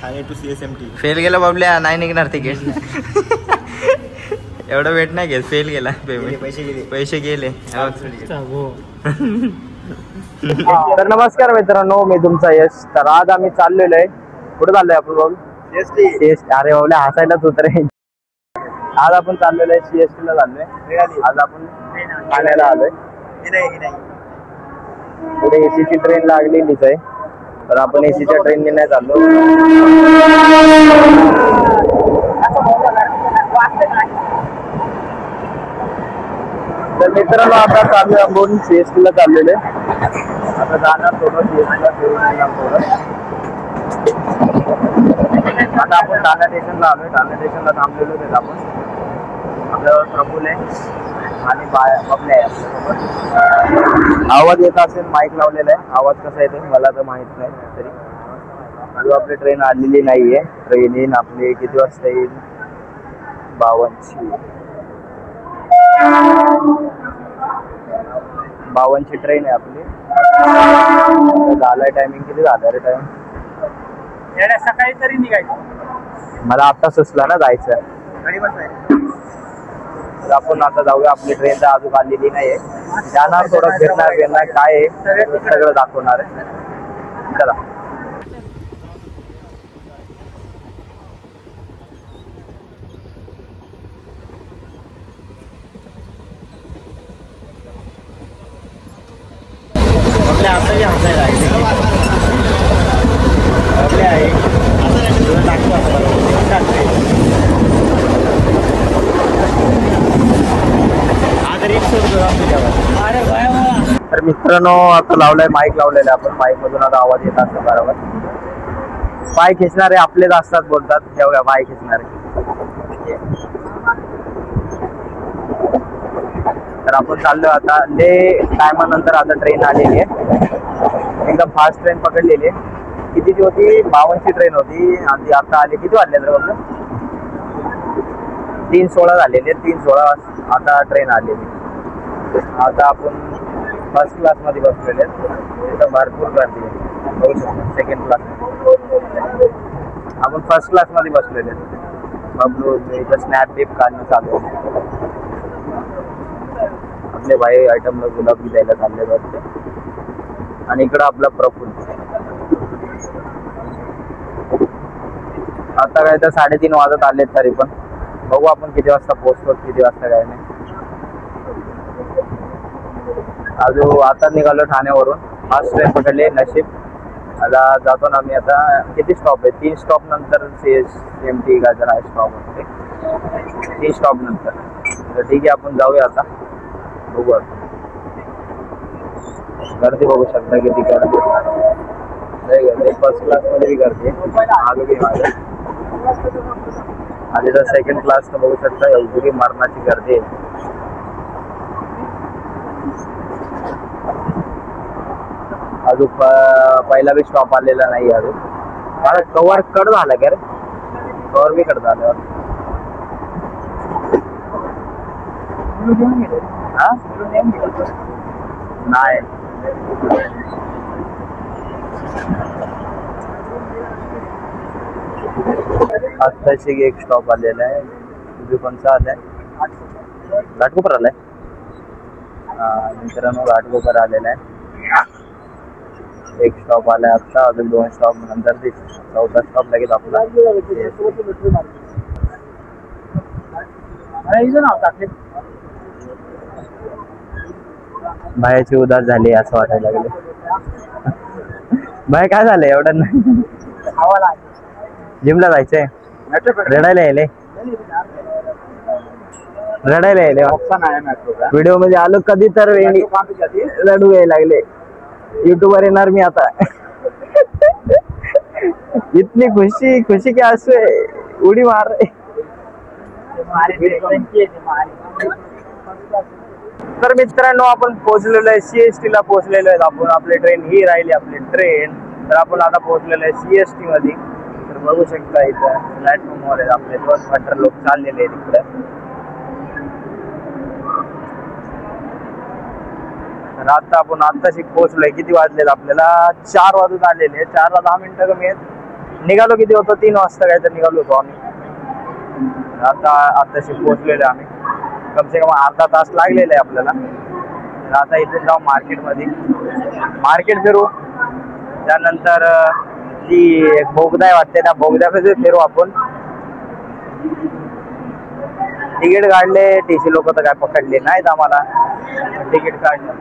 Thane to CSMT. Fail गेला बाबल्या, नाही निघणार तिकीट. एवढं वेट नाही घेत, फेल गेला. पेमेंट पैसे गेले. तर नमस्कार मित्रांनो, मी तुमचा यश. तर आज आम्ही चाललेलो आहे, कुठे चाललोय आपण बाबू? अरे बाबल्या हसायलाच उतरे. आज आपण चाललेलो आहे CST ला चाललोय. आज आपण ठाण्याला आलोय. पुढे एसीची ट्रेन लागलेलीच आहे, तर आपण एसीच्या ट्रेनने नाही चाललो. तर मित्रांनो आता चाललोय आपण CST ला चाललेलो आहे. आता जाणार थोडं CST ला फिरून येणार थोडं. आता आपण ठाणे स्टेशनला आलोय. ठाणे स्टेशनला थांबलेलो आहेत आपण. आपल्यावर प्रफुल आहे आणि बबल्या आहे आपल्यासोबत. आवाज येत असेल, माईक लावलेला आहे. आवाज कसा येतो मला तर माहित नाही. तरी अजून आपली ट्रेन आलेली नाहीये. ट्रेन येईन आपली किती वाजता येईल? 52ची ट्रेन आहे आपली. झालाय टायमिंग, किती झालं रे टाइम? सकाळी तरी निघायचं. मला आता सुचला ना जायचं. तर आपण आता जाऊया. आपली ट्रेन तर अजून आलेली नाहीये. जाणार थोडं फिरणार काय आहे सगळं दाखवणार आहे. चला. तर मित्रांनो आता लावलाय, माईक लावलेला आपण. माईक मधून आता आवाज येत असतो बरोबर. पाय खेचणारे आपलेच असतात बोलतात. ठेवूया पाय खेचणारे. तर आपण चाललोय आता. टायमानंतर आता ट्रेन आलेली आहे. एकदम फास्ट ट्रेन पकडलेली आहे. कितीची होती? 52ची ट्रेन होती आणि आता आली. किती वाजले तर बघ? 3:16 झालेले. 3:16 आता ट्रेन आलेली. आता आपण फर्स्ट क्लास मध्ये बसलेले. तिथं भरपूर गर्दी आहे, बघू शकतो. सेकंड क्लास आपण फर्स्ट क्लास मध्ये बसलेले. बबलू इथं स्नॅप बिप काढणं चालू आहे. आपले भाई आयटमला गुलाब द्यायला चालले वाटते. आणि इकडं आपला प्रफुल. आता काय तर 3:30 वाजत आले. तरी पण बघू आपण किती वाजता पोहोचतो, किती वाजता काय नाही. अजून आता निघालो ठाण्यावरून. फास्ट ट्रेन पकडले. नशीब आता जातो ना मी. आता किती स्टॉप आहे? 3 स्टॉप नंतर CSMT का जरा स्टॉप होते. 3 स्टॉप नंतर. तर ठीक आहे, आपण जाऊया आता. बघू आता. गर्दी बघू शकता किती गर्दी. फर्स्ट क्लास मध्ये भी गर्दी आहे. मागे बी मागे. आणि जर सेकंड क्लास तर बघू शकता एवढी मरणाची गर्दी आहे. अजून पहिला बी स्टॉप आलेला नाही अजून. मला कवर कट झाला का रे? कवर बी कट झालं. हा नाही. आत्ताशी एक स्टॉप आलेला आहे. तुझी कोणता आलाय? घाटकोपर आलाय. मित्रांनो घाटकोपर आलेला आहे. एक स्टॉप आलाय आता. अजून 2 स्टॉप नंतर 4था स्टॉप लगेच आपला. बायाची उदास झाली असं वाटायला लागले. बाय काय झालंय एवढं? जिमला जायचंय. रडायला यायले. व्हिडिओ मध्ये आलो कधी तर रडू यायला लागले. यूट्यूबर येणार मी आता. इतनी खुशी खुशी के आंसू उडी मार रहे. तर मित्रांनो आपण पोहोचलेलो आहे CST ला. पोहोचलेलो आहे आपण. आपली ट्रेन ही राहिली आपली ट्रेन. तर आपण आता पोहोचलेलो आहे CST मध्ये. तर बघू शकता इथं प्लॅटफॉर्मवर आहे आपले 2 लोक चाललेले आहेत इकडे. तर आता आपण आत्ताशी पोहोचलोय. किती वाजलेत आपल्याला? 4 वाजून आलेले. 4ला 10 मिनिटं कमी आहेत. निघालो किती होतो 3 वाजता काहीतरी निघालो होतो आम्ही. आताशी पोहोचलेलो आम्ही. कम से कम अर्धा तास लागलेला आहे आपल्याला. आता इथून जाऊ मार्केट फिरू. त्यानंतर जी बोगदा आहे वाटते त्या बोगद्यामध्ये फिरू आपण. तिकीट काढले, टीसी लोक तर काय पकडले नाहीत आम्हाला. तिकीट काढलं.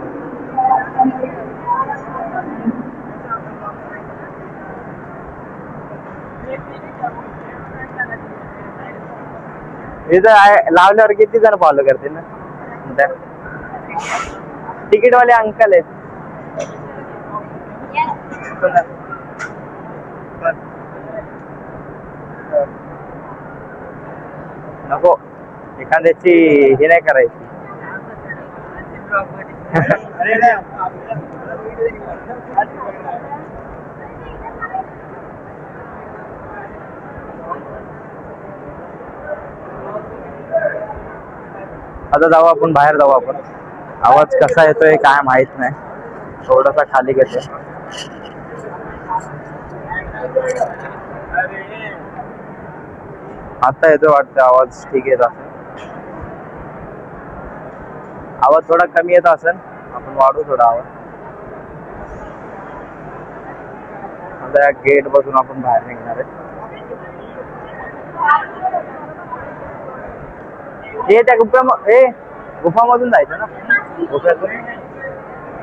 इथं लावल्यावर किती जण फॉलो करतील ना. तिकीट वाले अंकल आहेत. नको एखाद्याची हे नाही करायची. आता जाऊ आपण बाहेर जाऊ आपण. आवाज कसा येतोय काय माहित नाही. थोडासा खाली घेतो. आता येतो वाटतं आवाज. ठीक येत असेल. आवाज थोडा कमी येत असेल. आपण वाढू थोडा आवाज. आता या गेट बसून आपण बाहेर निघणार आहे. त्या गुफामधून जायचं ना.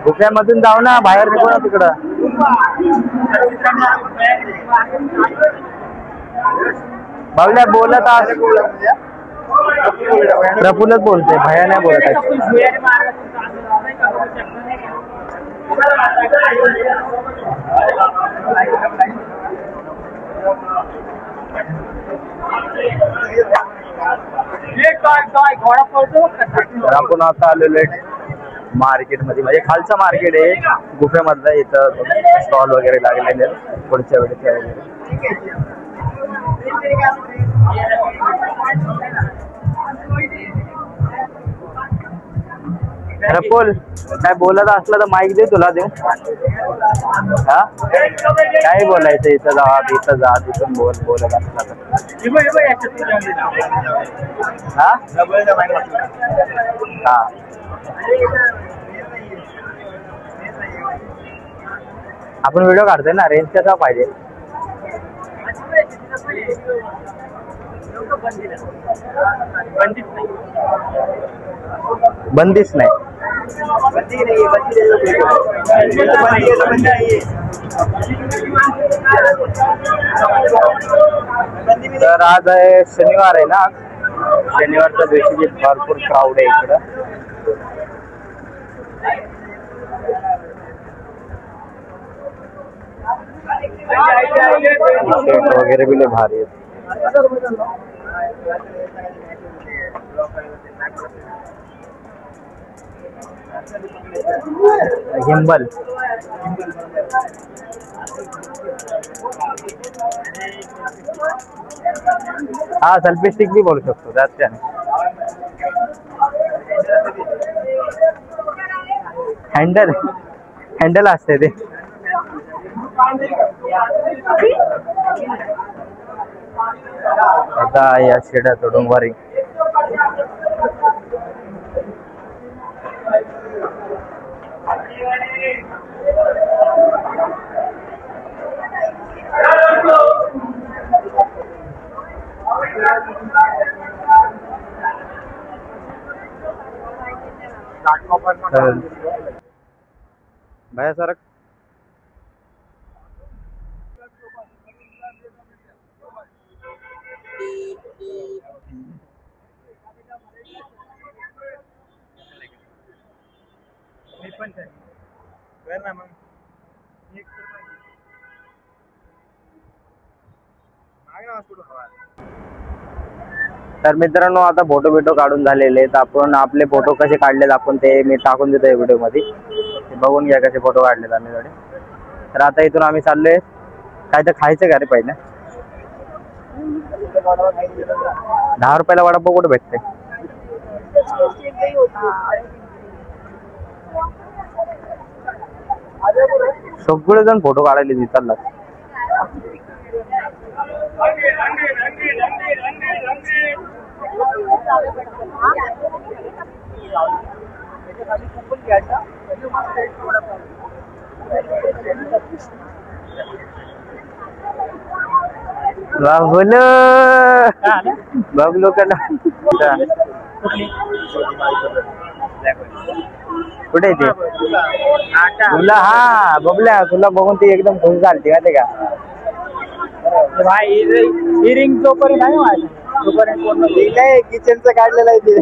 गुफ्यामधून जाऊ ना. बाहेर निघू ना तिकडं. बाबल्या बोलत आज प्रफुल्लच बोलते. भया नाही बोलत आहे. आपण आता आलेलो आहे मार्केट मध्ये. म्हणजे खालचं मार्केट आहे गुफेमधलं. इथं स्टॉल वगैरे लागलेले आहेत पुढच्या वेळेच्या वगैरे. प्रफुल काय बोलत असलं तर माईक दे तुला देऊ. हा काय बोलायचं. इथं जा तिथं जा तिथून बोलत असला तर. हा हा आपण व्हिडिओ काढतोय ना. रेंज कसा पाहिजे. बंदीच नाही. तर आज आहे शनिवार आहे ना. शनिवारच्या दिवशी भरपूर क्राऊड आहे इकडं. शर्ट वगैरे भी भारी आहेत. गिम्बल हा सेल्फी स्टिक भी बोलू शकतो. त्यात काय हँडल असते ते. आता या शेड्या तोडून वारी. भैया सरक. तर मित्रांनो आता फोटो काढून झालेले आहेत. आपण आपले फोटो कसे काढलेत आपण ते मी टाकून देतो या व्हिडिओ मध्ये. बघून घ्या कसे फोटो काढलेत आम्ही थोडे. तर आता इथून आम्ही चाललोय. काय तर खायचं का रे पहिले. 10 रुपयाला वडापाव कुठे भेटते. सगळेजण फोटो काढायला चालला. बाबलो बाबलो का कुठे ते तुला? हा बबल्या, तुला बघून ती एकदम खुश झाली माहिती का? भाई ही रिंग जोपर्यंत आहे माझी तोपर्यंत कोण नाही, किचनचं काढलेलं आहे ते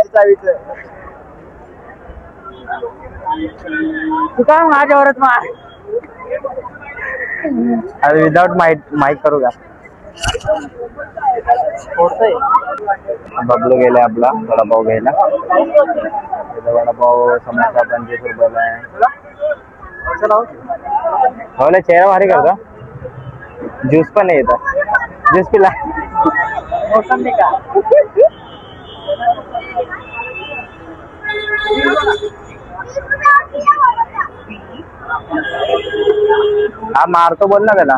चावीचं. तू काय माझ्यावरच मार. अरे विदाउट माईक करू का? बबलू गेले आपला वडापाव घ्यायला. वडापाव समोसा 25 रुपयाला आहे. हो, चेहरा भारी करतो. ज्यूस पण आहे इथं. ज्यूस पिला? मोसंबी का? हा मारतो, बोल ना त्याला.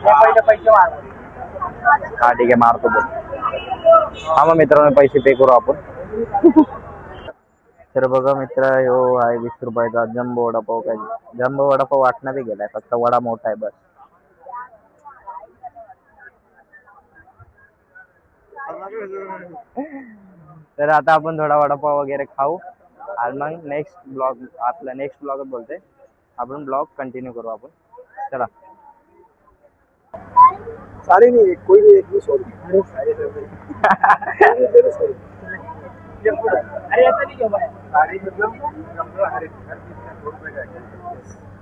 पहिले पैसे मार. हा ठीक आहे, मारतो बोल. हा मग मित्रांनो, पैसे पे करू आपण. तर बघा मित्र, हो आहे 20 रुपयाचा जम्बो वडापाव. काय जम्बो वडापाव वाटण्यात गेलाय, फक्त वडा मोठा आहे बस. तर आता आपण थोडा वडापाव वगैरे खाऊ आणि मग नेक्स्ट ब्लॉग बोलते आपण, ब्लॉग कंटिन्यू करू आपण. चला. सारे नहीं, कोई भी एक भी सॉरी. अरे ऐसा नहीं क्यों भाई?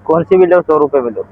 कौन सी भी लो, 100 रुपए में लो.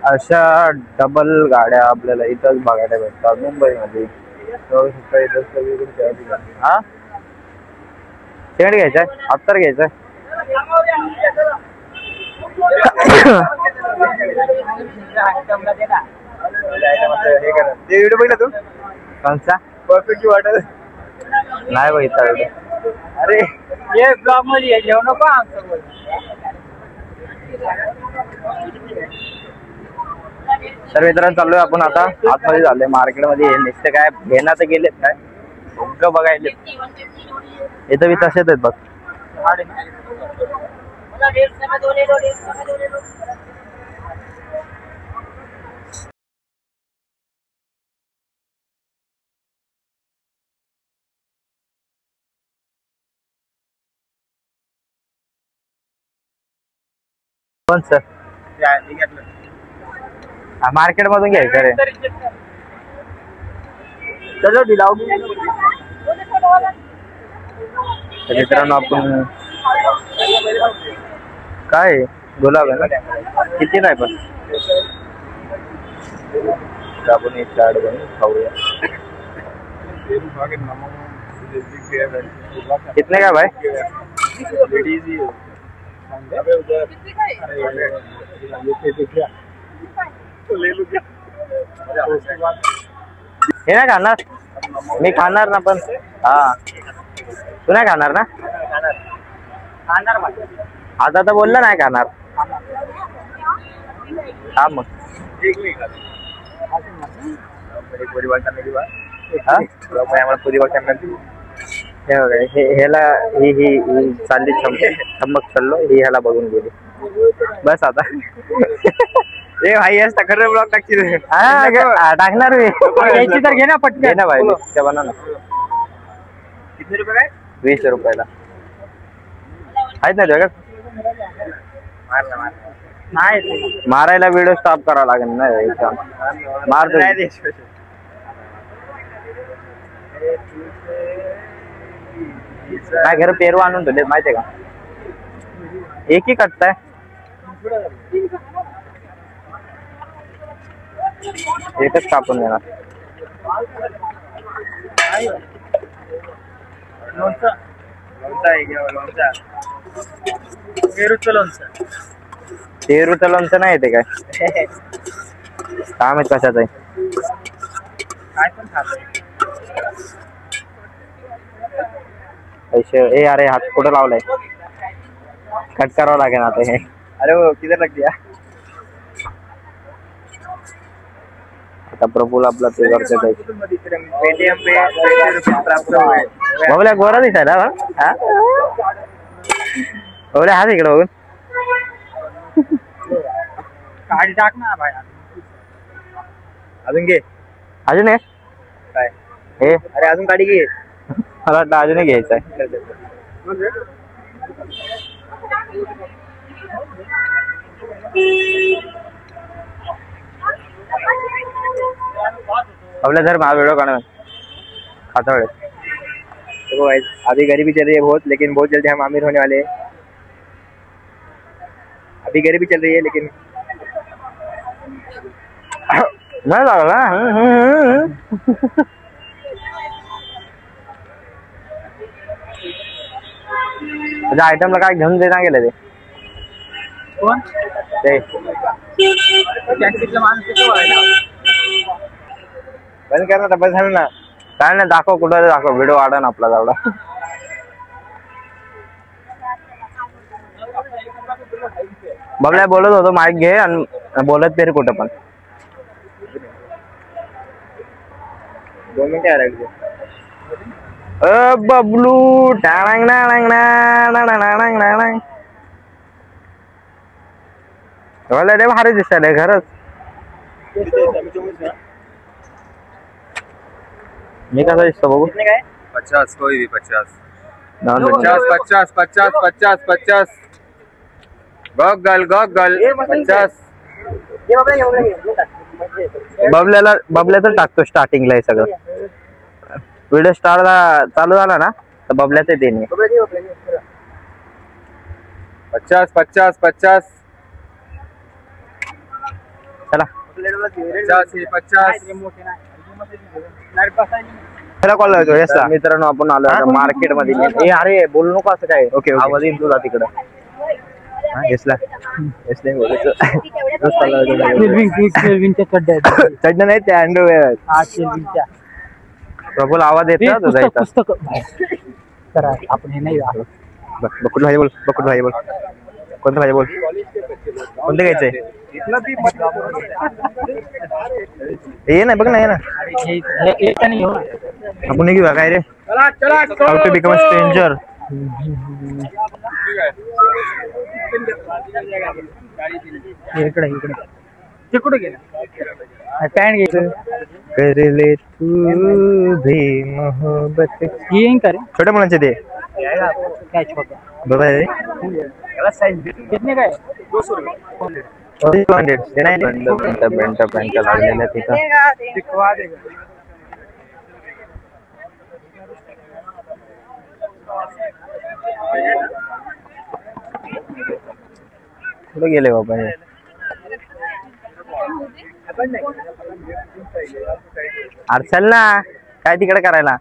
अशा डबल गाड्या आपल्याला इथंच बघायला भेटतात मुंबईमध्ये. हा शेड घ्यायचंय, अत्तर घ्यायचंय. व्हिडिओ बघितला तू? कोणचा? परफेक्ट वाटत नाही बघितला व्हिडिओ. अरे ये ब्लॉग मध्ये घेऊ नको आमचं. तर मित्रांनो, चाललोय आपण आता आतमध्ये. झालोय मार्केटमध्ये. नुसते काय घेणं तर गेलेत, काय उग बघायले. इथं बी तसेच आहेत बघ. कोण सर? मार्केट मधून घ्यायचं रे. चलो दिलाव. मित्रांनो, आपण काय गुलाब आहे ना, किती नाही पण आपण एक चाट बनवून खाऊया. कितने का भाई? हे नाही खाणार? मी खाणार ना, पण हा तू नाही खाणार ना? आता तर बोलला नाही खाणार. हा मग ह्याला ही चालली चमक चाललो, ही ह्याला बघून गेली बस आता. ए भाई याच खरं ब्लॉग टाकतील. टाकणार मी. तर घे ना पटकन. घे ना भाई, त्या बनव ना. किती रुपये काय? 20 रुपयाला. आहेत ना जगात नाही मारायला व्हिडिओ स्टॉप करावा लागेल ना मारतो काय घर पेरू आणून ठेवले माहितीये का एक ही कट्टा आहे एकच कापून देणार पेरूचं लोणचं पेरूचं लोणचं नाही येते काय काम आहे कशाच आहे काय पण खात पैसे ए अरे हात कुठं लावलाय कट करावं लागेल आता हे अरे वो किधर लग दिया आता प्रभूला आपला पे करते पेटीएम पे 200 रुपये प्राप्त हुए बाबूला गोरा दिसायला हा बाबूला हा तिकडे बघून काढी टाक ना भाई अजून घे अजून आहे काय हे अरे अजून गाडी घे मला वाटतं अजून घ्यायचं आहे आपल्या धर महा वीडियो काढ खाता है देखो अभी गरीबी चल रही है बहुत लेकिन बहुत जल्दी हम अमीर होने वाले हैं अभी गरीबी चल रही है लेकिन नहीं लगा आयटम ला काय घेऊन देना गेले ते कोण ते टॅक्सीचं माणूस किती वाढला बंद कर ना डबल झालं ना काय नाही दाखव कुठं दाखव व्हिडिओ वाढा ना आपला तेवढा बबल्या बोलत होतो माईक घे आणि बोलत तरी कुठं पण 2 मिनिटं यार बबलू टांग नांग नांग रे भारी दिसतंय खरंच मी कसा दिसतो बघू 50 कोई भी 50 50 गॉगल 50 बबल्याचं टाकतो स्टार्टिंगला हे सगळं व्हिडिओ चालू झाला ना तर बबल्याच येते 50 चला 50 कॉल लावतो मित्रांनो आपण आलो मार्केट मध्ये अरे बोलू नको असं काय ओके आवाज येईल तुला तिकडं चढणं नाही त्या अंडरवेअर प्रभूला आवाज येत ना पुस्तक आपण हे नाही बकुट भाई बोल कोणतं भाई बोल कोणतं घ्यायचंय ये ना बघ ना ये ना आपण घेऊया काय रे how to become a stranger इकडे ते कुठे गेलं पॅन्ट घ्यायचं कर ले तू भी मोहब्बत येईन का रे छोट्या मुलांचे ते काय छोटा बघा रे कितने काय 200 रुपये 200 ते नाही पेंट लागलेल्या तिथं दिखवा देगा कुठे गेले बाबा हे अरे चल ना काय तिकडे करायला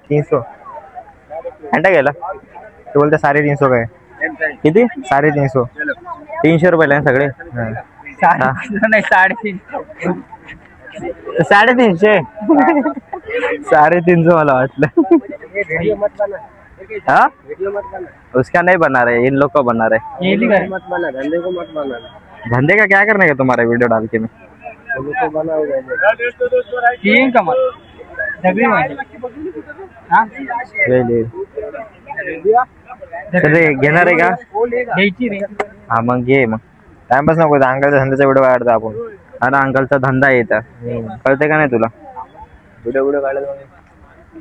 घंटा गेला ते बोलते 350 काय किती 350 300 रुपये सगळे नाही 350 350 मला वाटलं हाँ उसका नहीं बना रहे इन लोग को बना रहे धंधे का क्या करने का तुम्हारा वीडियो डाल के मैं घेणार आहे का हा मग घे मग टाइमपास नको अंगाच्या धंद्याचा व्हिडिओ काढतो आपण अरे अंकलचा धंदा आहे इथं, कळते का नाही तुला? व्हिडिओ काढला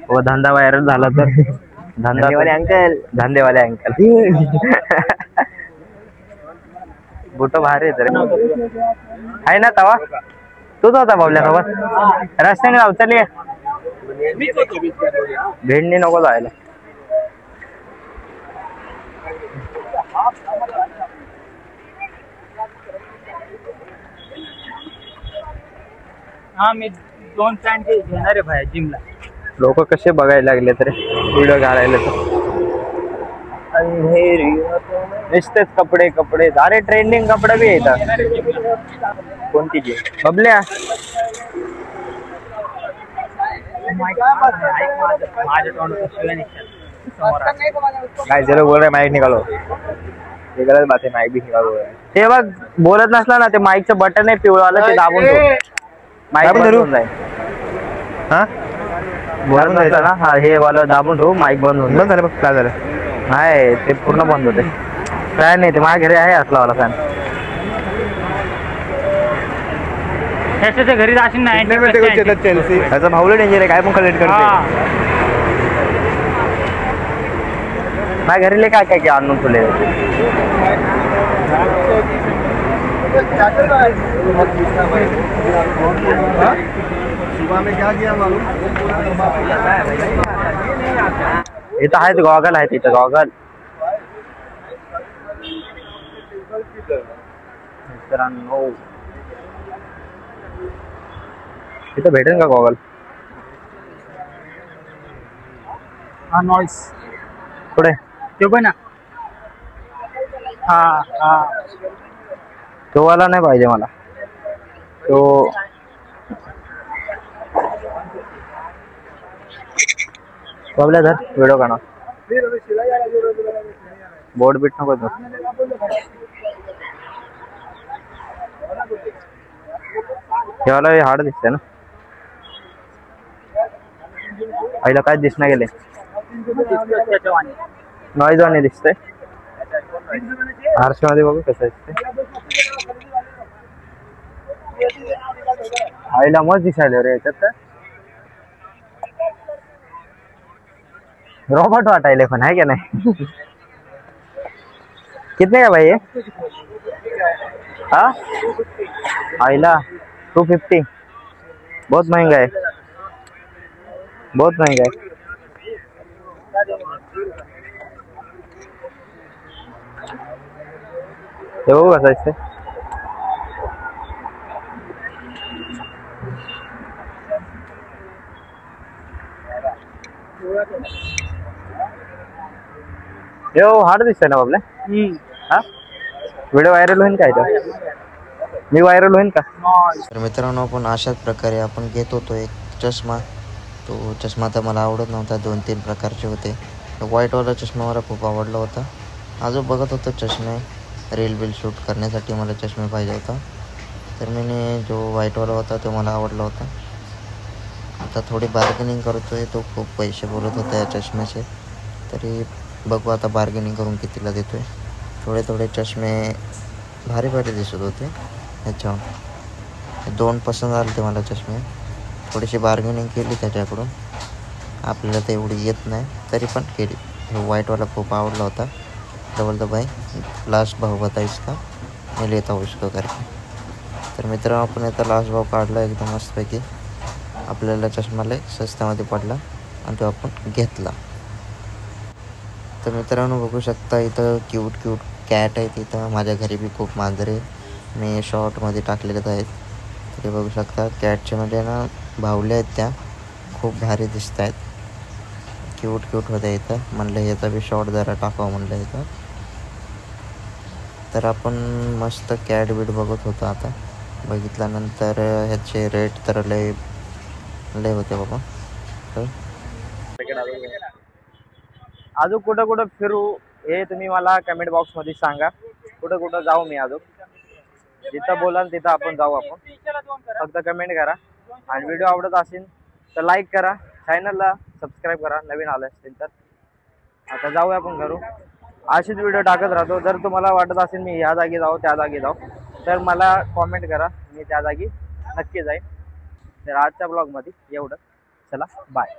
व धंदा व्हायरल झाला तर धंदेवाले अंकल. धंदेवाले अंकल बुट भारी आहे आहे ना तवा तूच होता बाबल्या सोबत रस्त्याने जाऊ चल ये. भेंडी नको जायला. हा मी 2 पॅन्ट घेणार आहे भाई जिमला. लोक कसे बघायला लागले तरी व्हिडिओ काढायला तर नुसतेच कपडे कपडे. अरे ट्रेंडिंग कपडे बी येतात. कोणती जी बबल्या काय जरा बोल रहा माइक निकालो. ये गलत बात है, माइक भी निकालो. ते बघ बोलत नसला ना ते माईकचं बटन आहे पिवळाला ते दाबून ठेव. माईक बंद होऊन जाईल. हा बोलत नसला ना हा हे वाला दाबून ठेव माईक बंद होऊन बंद झालं बघ. काय झालं? आहे ते पूर्ण बंद होते. काय नाही ते माझ्या घरी आहे असला वाला फॅन. त्याच्या घरी जाशील नाही चेल्सी त्याचा भाऊला डेंजर आहे. काय पण कलेक्ट करते. माझ्या घरी काय काय आणून ठेवले. इथं आहेत गॉगल आहेत. इथं गॉगल मित्रांनो इथं भेटेल का गॉगल? हा नॉइस पुढे ते पण हा हा तो वाला नाही पाहिजे मला. तो बबल्या धर व्हिडिओ काढा. बोर्ड बीट नको धर. हे वाला हार्ड दिसतंय ना. आईला काय दिसना गेले. नॉईज वाणी दिसतंय. आरशे मध्ये बघू कसं दिसतंय. आईला मस्त दिसायला रे याच्यात तर. रॉबर्ट वाटायले पण है क्या नहीं. कितने का भाई ये? हाँ आइला 250. बहुत महंगा है. बहुत महंगा है. ये वो कैसा इससे यो हार्ड दिसतंय ना बाबले. हा व्हिडिओ व्हायरल होईल का इथं? मी व्हायरल होईल का? तर मित्रांनो आपण अशाच प्रकारे आपण घेत होतो एक चष्मा. तो चष्मा तर मला आवडत नव्हता. 2-3 प्रकारचे होते. व्हाईटवाला चष्मा मला खूप आवडला होता. अजून बघत होतो चष्मे. रील बिल शूट करण्यासाठी मला चष्मे पाहिजे होता. तर मी जो व्हाईटवाला होता तो मला आवडला होता. आता थोडी बार्गेनिंग करतोय. तो खूप पैसे बोलत होता या चष्म्याचे. तरी बघू आता बार्गेनिंग करून कितीला देतोय. थोडे थोडे चष्मे भारी भारी दिसत होते ह्याच्यावर. 2 पसंत आले ते मला चष्मे. थोडीशी बार्गेनिंग केली त्याच्याकडून. आपल्याला तर एवढी येत नाही तरी पण केली. हे व्हाईटवाला खूप आवडला होता. डबल द भाई लास्ट भाव बता इसका, मैं लेता हूँ इसको करके. तर मित्रांनो आपण आता लास्ट भाव काढला एकदम मस्तपैकी. आपल्याला चष्माला स्वस्तामध्ये पडला आणि तो आपण घेतला. तर मित्रांनो बघू शकता इथं क्यूट क्यूट कॅट आहेत. इथं माझ्या घरी बी खूप मांजरे मी शॉर्टमध्ये टाकलेले आहेत. ते बघू शकता कॅटचे म्हणजे ना भावल्या आहेत त्या खूप भारी दिसत आहेत. क्यूट क्यूट होत्या इथं. म्हणलं ह्याचा बी शॉर्ट जरा टाकावं म्हणलं इथं. तर आपण मस्त कॅट बीट बघत होतो. आता बघितल्यानंतर ह्याचे रेट तर लय होते बाबा. तर अजून कुठं कुठं फिरू हे तुम्ही मला कमेंट बॉक्स मध्ये सांगा. कुठं कुठं जाऊ मी अजून. जिथं बोलाल तिथं आपण जाऊ. आपण फक्त कमेंट करा आणि व्हिडिओ आवडत असेल तर लाईक करा. चॅनलला सबस्क्राईब करा नवीन आले असतील तर. आता जाऊया आपण घरू. असेच व्हिडिओ टाकत राहतो. जर तुम्हाला वाटत असेल मी ह्या जागी जाऊ त्या जागी जाऊ तर मला कॉमेंट करा. मी त्या जागी नक्की जाईन. तर आजच्या ब्लॉगमध्ये एवढं. चला बाय.